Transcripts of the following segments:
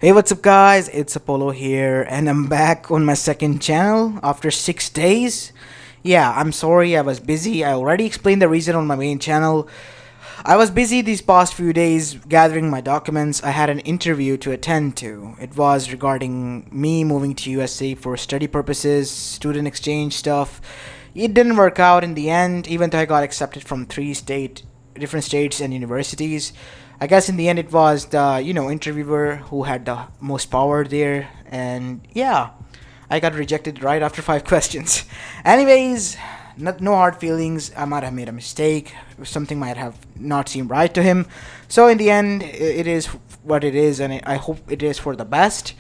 Hey, what's up, guys? It's Apollo here, and I'm back on my second channel after 6 days. Yeah, I'm sorry, I was busy. I already explained the reason on my main channel. I was busy these past few days gathering my documents. I had an interview to attend to. It was regarding me moving to USA for study purposes, student exchange stuff. It didn't work out in the end, even though I got accepted from different states and universities. I guess in the end it was the interviewer who had the most power there, and yeah, I got rejected right after 5 questions. Anyways, no hard feelings. I might have made a mistake. Something might have not seemed right to him. So in the end, it is what it is, and I hope it is for the best.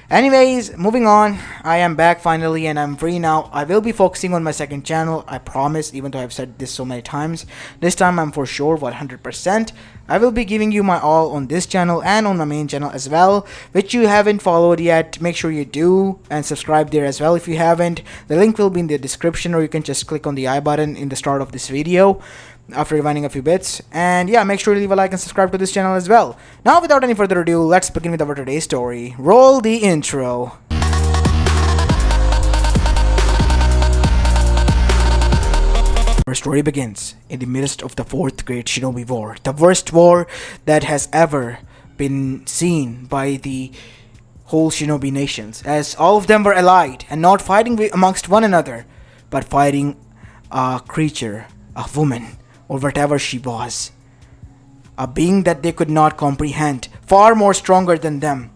Anyways, moving on. I am back finally, and I'm free now. I will be focusing on my second channel, I promise, even though I've said this so many times. This time I'm for sure 100%. I will be giving you my all on this channel and on my main channel as well, which you haven't followed yet. Make sure you do and subscribe there as well if you haven't. The link will be in the description, or you can just click on the I button in the start of this video after rewinding a few bits. And yeah, make sure to leave a like and subscribe to this channel as well. Now, without any further ado, let's begin with our today's story. Roll the intro. Our story begins in the midst of the Fourth Great Shinobi War, the worst war that has ever been seen by the whole Shinobi nations, as all of them were allied and not fighting amongst one another, but fighting a creature, a woman, or whatever she was, a being that they could not comprehend, far more stronger than them.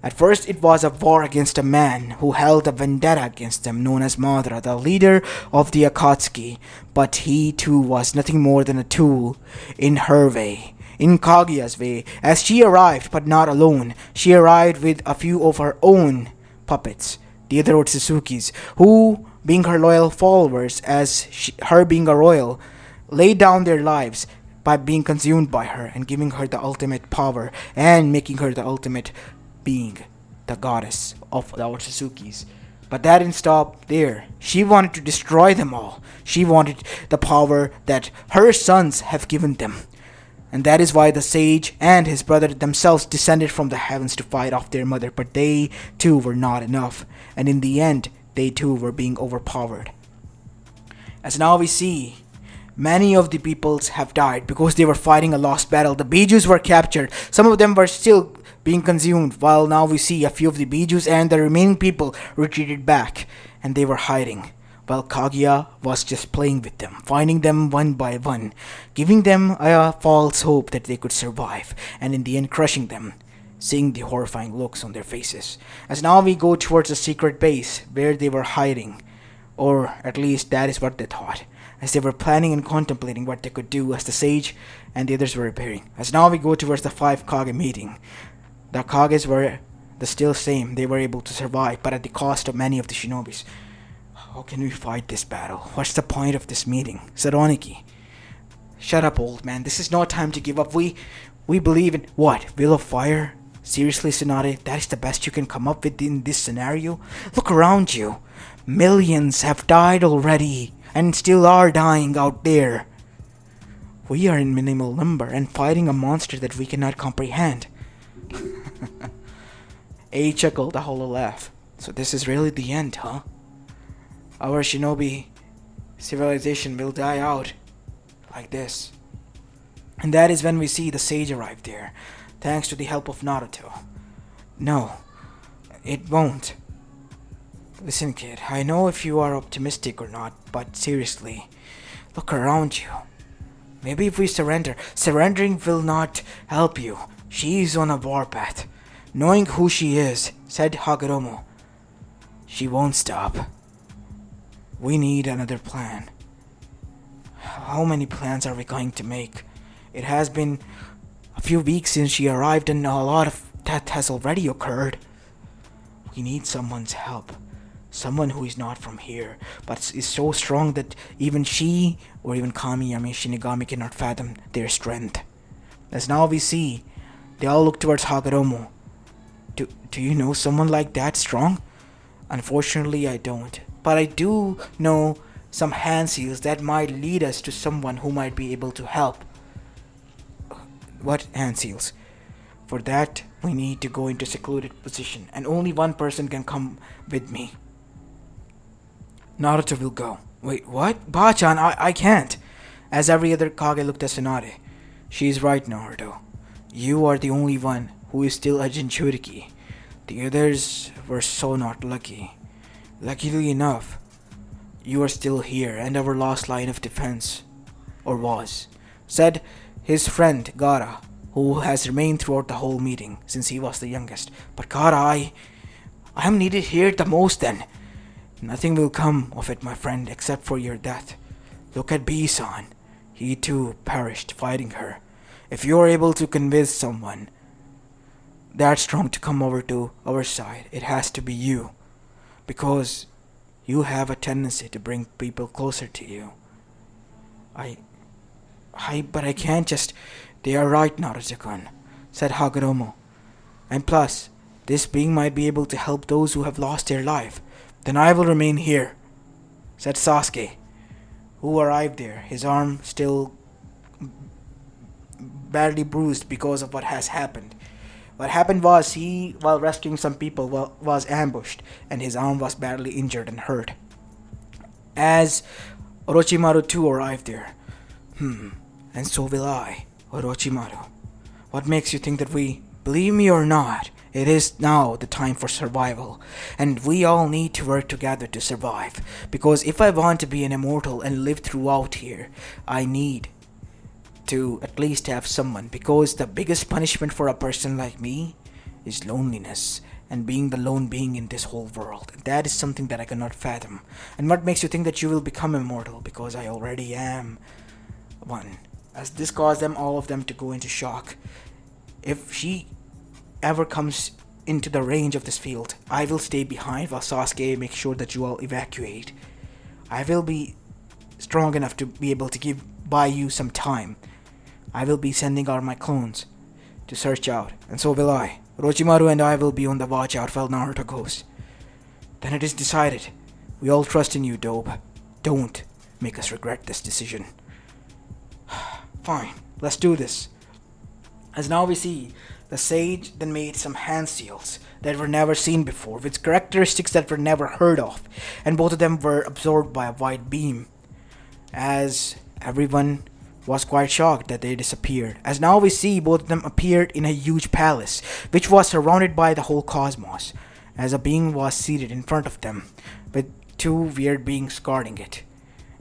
At first, it was a war against a man who held a vendetta against them, known as Madara, the leader of the Akatsuki. But he too was nothing more than a tool in her way, in Kaguya's way. As she arrived, but not alone, she arrived with a few of her own puppets, the other Otsuzukis, who, being her loyal followers, her being a royal, laid down their lives by being consumed by her and giving her the ultimate power and making her the ultimate being, the goddess of the Otsuzukis. But that didn't stop there. She wanted to destroy them all. She wanted the power that her sons have given them. And that is why the sage and his brother themselves descended from the heavens to fight off their mother. But they too were not enough. And in the end, they too were being overpowered. As now we see, many of the peoples have died because they were fighting a lost battle. The Bijus were captured. Some of them were still being consumed, while now we see a few of the Bijus and the remaining people retreated back, and they were hiding, while Kaguya was just playing with them, finding them one by one, giving them a false hope that they could survive, and in the end crushing them, seeing the horrifying looks on their faces. As now we go towards the secret base where they were hiding, or at least that is what they thought, as they were planning and contemplating what they could do as the sage and the others were repairing. As now we go towards the 5 Kage meeting. The Kages were the still same. They were able to survive, but at the cost of many of the shinobis. How can we fight this battle? What's the point of this meeting? Saroniki. Shut up, old man. This is not time to give up. We believe in what? Will of Fire? Seriously, Tsunade? That is the best you can come up with in this scenario? Look around you. Millions have died already, and still are dying out there. We are in minimal number and fighting a monster that we cannot comprehend. A chuckled, a hollow laugh. So this is really the end, huh? Our shinobi civilization will die out like this. And that is when we see the sage arrive there, thanks to the help of Naruto. No, it won't. Listen, kid, I know if you are optimistic or not, but seriously, look around you. Maybe if we surrendering will not help you. She is on a warpath. Knowing who she is, said Hagoromo, she won't stop. We need another plan. How many plans are we going to make? It has been a few weeks since she arrived, and a lot of death has already occurred. We need someone's help. Someone who is not from here, but is so strong that even she or even Kamiyami Shinigami cannot fathom their strength. As now we see, they all look towards Hagoromo. Do you know someone like that strong? Unfortunately, I don't. But I do know some hand seals that might lead us to someone who might be able to help. What hand seals? For that, We need to go into secluded position, and only one person can come with me. Naruto will go. Wait, what? Bachan, I can't. As every other Kage looked at Tsunade. She's right, Naruto. You are the only one who is still a Jinchuriki. The others were so not lucky. Luckily enough, you are still here and our last line of defense. Or was. Said his friend Gara, who has remained throughout the whole meeting since he was the youngest. But Gara, I am needed here the most then. Nothing will come of it, my friend, except for your death. Look at B-san. He too perished fighting her. If you are able to convince someone that strong to come over to our side, it has to be you. Because you have a tendency to bring people closer to you. But I can't just... They are right, Naruto-kun, said Hagoromo. And plus, this being might be able to help those who have lost their life. Then I will remain here, said Sasuke, who arrived there, his arm still badly bruised because of what has happened. What happened was he, while rescuing some people, was ambushed, and his arm was badly injured and hurt. As Orochimaru too arrived there. And so will I, Orochimaru. What makes you think that we... Believe me or not, it is now the time for survival, and we all need to work together to survive, because if I want to be an immortal and live throughout here, I need to at least have someone, because the biggest punishment for a person like me is loneliness, and being the lone being in this whole world. That is something that I cannot fathom. And what makes you think that you will become immortal? Because I already am one. As this caused them, all of them, to go into shock. If she ever comes into the range of this field, I will stay behind while Sasuke makes sure that you all evacuate. I will be strong enough to be able to buy you some time. I will be sending out my clones to search out, and so will I. Orochimaru and I will be on the watch out while Naruto goes. Then it is decided. We all trust in you, Dobe. Don't make us regret this decision. Fine, let's do this. As now we see, the sage then made some hand seals that were never seen before, with characteristics that were never heard of, and both of them were absorbed by a white beam. As everyone was quite shocked that they disappeared. As now we see, both of them appeared in a huge palace, which was surrounded by the whole cosmos, as a being was seated in front of them, with two weird beings guarding it.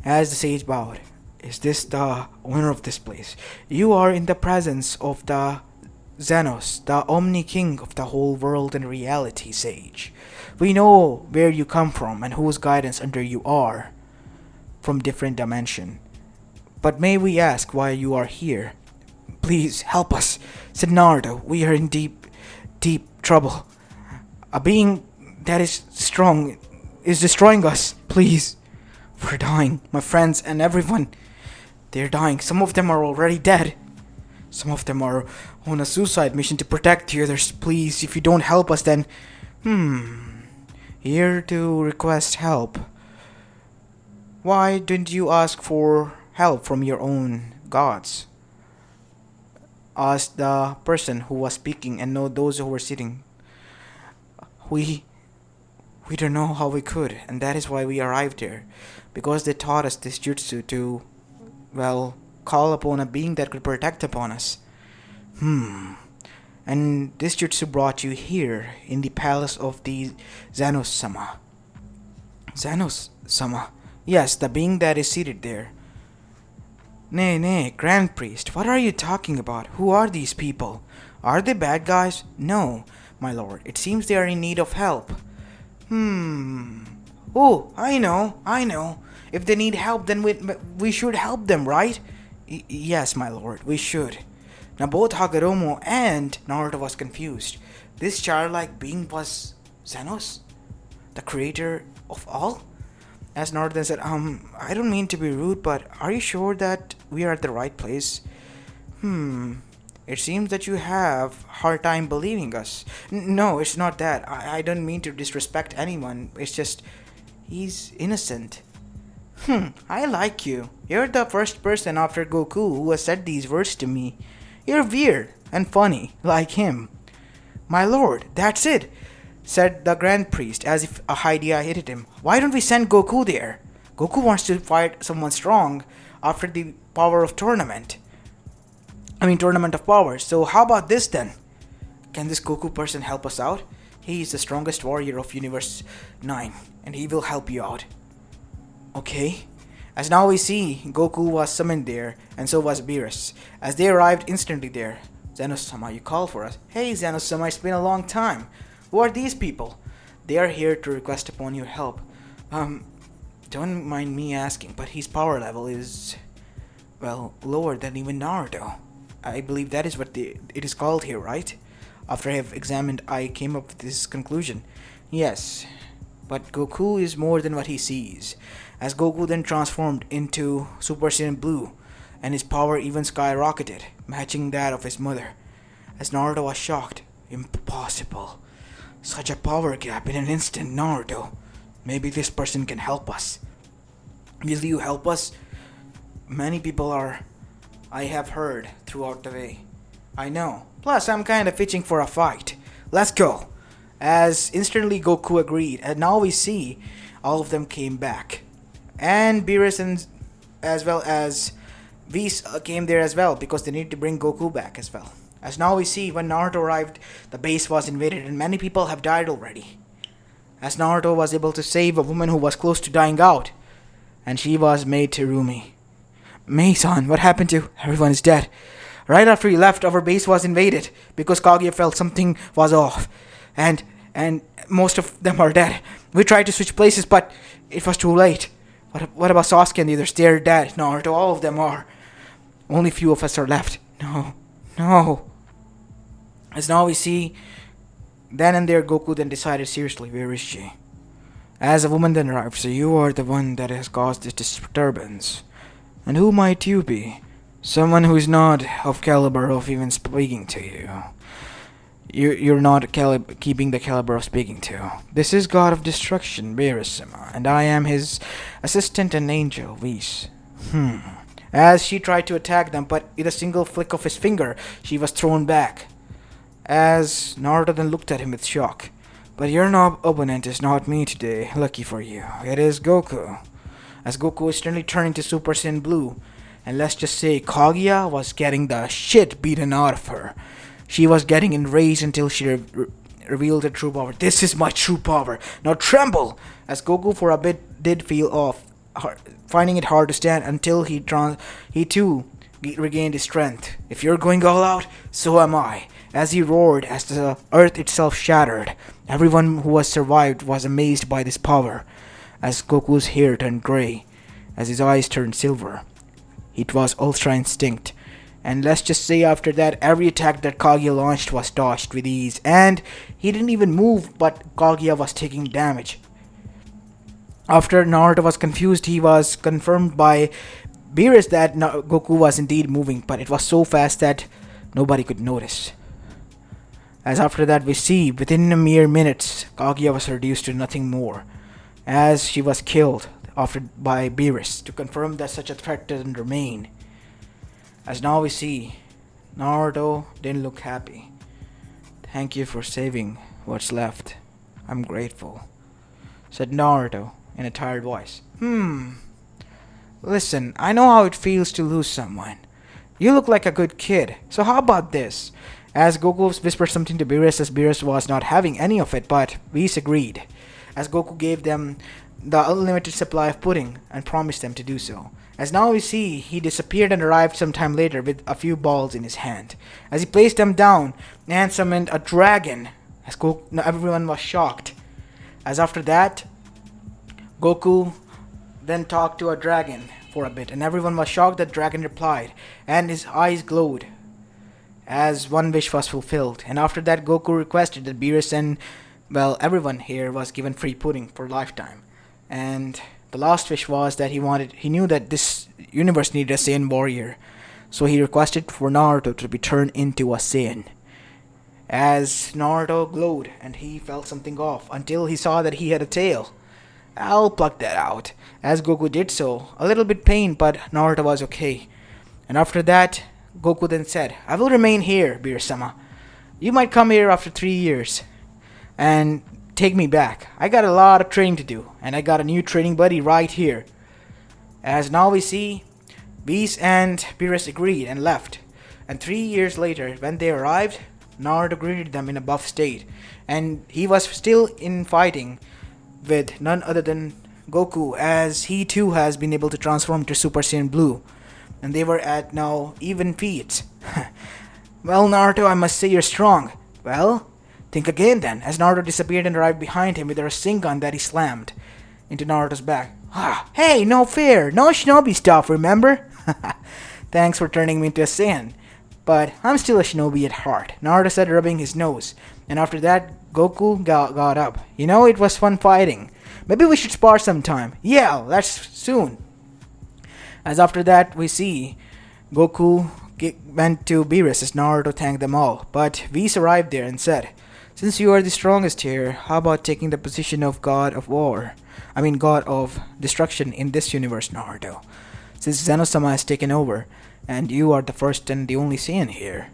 As the sage bowed, "Is this the owner of this place? You are in the presence of the Zenos, the Omni King of the whole world and reality, sage. We know where you come from and whose guidance under you are from different dimension. But may we ask why you are here?" "Please help us," said Naruto. "We are in deep trouble. A being that is strong is destroying us. Please. We're dying, my friends and everyone. They're dying. Some of them are already dead. Some of them are on a suicide mission to protect the others. Please, if you don't help us, then... Here to request help. Why didn't you ask for help from your own gods?" asked the person who was speaking, and know those who were sitting. We don't know how we could, and that is why we arrived here. Because they taught us this jutsu to, call upon a being that could protect upon us. And this jutsu brought you here, in the palace of the Zenos-sama. Zenos-sama? Yes, the being that is seated there. Nay, Grand Priest, what are you talking about? Who are these people? Are they bad guys? No, my lord, it seems they are in need of help. Oh, I know. If they need help, then we should help them, right? Yes, my lord, we should. Now both Hagoromo and Naruto was confused. This childlike being was Zenos? The creator of all? As Naruto then said, I don't mean to be rude, but are you sure that we are at the right place? It seems that you have a hard time believing us. No, it's not that. I don't mean to disrespect anyone. It's just, he's innocent. I like you. You're the first person after Goku who has said these words to me. You're weird and funny, like him. My lord, that's it, said the Grand Priest as if a idea hit him. Why don't we send Goku there? Goku wants to fight someone strong after the power of tournament. Tournament of Powers. So how about this then? Can this Goku person help us out? He is the strongest warrior of Universe 9, and he will help you out. Okay. As now we see, Goku was summoned there, and so was Beerus. As they arrived instantly there, Zeno-sama, you called for us. Hey Zeno-sama, it's been a long time. Who are these people? They are here to request upon your help. Don't mind me asking, but his power level is, well, lower than even Naruto. I believe that is what it is called here, right? After I have examined, I came up with this conclusion. Yes, but Goku is more than what he sees. As Goku then transformed into Super Saiyan Blue, and his power even skyrocketed, matching that of his mother. As Naruto was shocked. Impossible. Such a power gap in an instant, Naruto. Maybe this person can help us. Will you help us? Many people are, I have heard, throughout the way. I know. Plus, I'm kind of itching for a fight. Let's go. As instantly Goku agreed, and now we see all of them came back. And Beerus and as well as Whis came there as well because they need to bring Goku back as well. As now we see, when Naruto arrived, the base was invaded and many people have died already. As Naruto was able to save a woman who was close to dying out, and she was made Terumi. Mei-san, what happened to? Everyone is dead. Right after he left, our base was invaded because Kaguya felt something was off, and most of them are dead. We tried to switch places, but it was too late. What about Sasuke and the others? They're dead. Naruto, all of them are. Only few of us are left. No. As now we see, then and there Goku then decided seriously, where is she? As a woman then arrived, so you are the one that has caused this disturbance. And who might you be? Someone who is not of caliber of even speaking to you. You're not keeping the caliber of speaking to. This is God of Destruction, Beerus-sama, and I am his assistant and angel, Whis. As she tried to attack them, but with a single flick of his finger, she was thrown back. As Naruto then looked at him with shock. But your opponent is not me today, lucky for you. It is Goku. As Goku is instantly turning to Super Saiyan Blue, and let's just say Kaguya was getting the shit beaten out of her. She was getting enraged until she revealed her true power. This is my true power. Now tremble! As Goku for a bit did feel off, finding it hard to stand until he too regained his strength. If you're going all out, so am I. As he roared, as the earth itself shattered, everyone who was survived was amazed by this power. As Goku's hair turned grey, as his eyes turned silver. It was Ultra Instinct. And let's just say after that, every attack that Kaguya launched was dodged with ease. And he didn't even move, but Kaguya was taking damage. After Naruto was confused, he was confirmed by Beerus that Goku was indeed moving, but it was so fast that nobody could notice. As after that we see, within a mere minutes, Kaguya was reduced to nothing more, as she was killed by Beerus to confirm that such a threat doesn't remain. As now we see, Naruto didn't look happy. Thank you for saving what's left. I'm grateful, said Naruto in a tired voice. Listen, I know how it feels to lose someone. You look like a good kid, so how about this? As Goku whispered something to Beerus, as Beerus was not having any of it, but Whis agreed. As Goku gave them the unlimited supply of pudding and promised them to do so. As now we see, he disappeared and arrived sometime later with a few balls in his hand. As he placed them down and summoned a dragon, as everyone was shocked. As after that, Goku then talked to a dragon for a bit, and everyone was shocked that dragon replied, and his eyes glowed as one wish was fulfilled. And after that, Goku requested that Beerus and, well, everyone here was given free pudding for a lifetime. And the last wish was that he knew that this universe needed a Saiyan warrior, so he requested for Naruto to be turned into a Saiyan. As Naruto glowed and he felt something off until he saw that he had a tail. I'll pluck that out. As Goku did so, a little bit pained, but Naruto was okay. And after that, Goku then said, I will remain here, Beerus-sama. You might come here after 3 years and take me back. I got a lot of training to do, and I got a new training buddy right here. As now we see, Beast and Beerus agreed and left. And 3 years later, when they arrived, Naruto greeted them in a buff state, and he was still in fighting with none other than Goku, as he too has been able to transform to Super Saiyan Blue, and they were at now even feats. Well, Naruto, I must say you're strong. Well, think again then, as Naruto disappeared and arrived behind him with a Rasengan that he slammed into Naruto's back. Ah, hey, no fair, no shinobi stuff, remember? Thanks for turning me into a Saiyan. But I'm still a shinobi at heart, Naruto said, rubbing his nose. And after that, Goku got up. You know, it was fun fighting. Maybe we should spar sometime. Yeah, that's soon. As after that, we see Goku went to Beerus as Naruto thanked them all. But Whis arrived there and said, since you are the strongest here, how about taking the position of God of War? God of Destruction in this universe, Naruto. Since Zeno-sama has taken over, and you are the first and the only Saiyan here.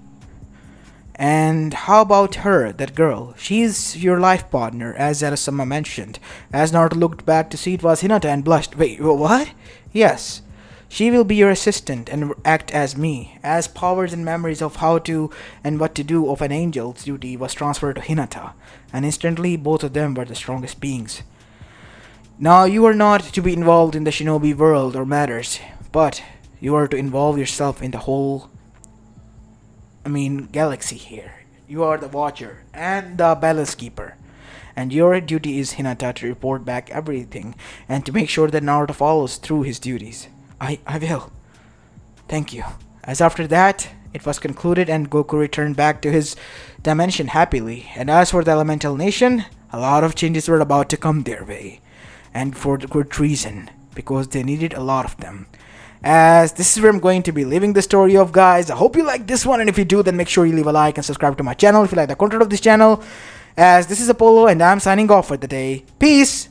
And how about her, that girl? She's your life partner, as Zeno-sama mentioned. As Naruto looked back to see it was Hinata and blushed. Wait, what? Yes. She will be your assistant and act as me, as powers and memories of how to and what to do of an angel's duty was transferred to Hinata, and instantly both of them were the strongest beings. Now you are not to be involved in the shinobi world or matters, but you are to involve yourself in the whole galaxy here. You are the watcher and the balance keeper. And your duty is, Hinata, to report back everything and to make sure that Naruto follows through his duties. I will. Thank you. As after that, it was concluded and Goku returned back to his dimension happily. And as for the Elemental Nation, a lot of changes were about to come their way. And for the good reason, because they needed a lot of them. As this is where I'm going to be leaving the story of, guys. I hope you like this one, and if you do, then make sure you leave a like and subscribe to my channel if you like the content of this channel. As this is Apollo, and I'm signing off for the day. Peace!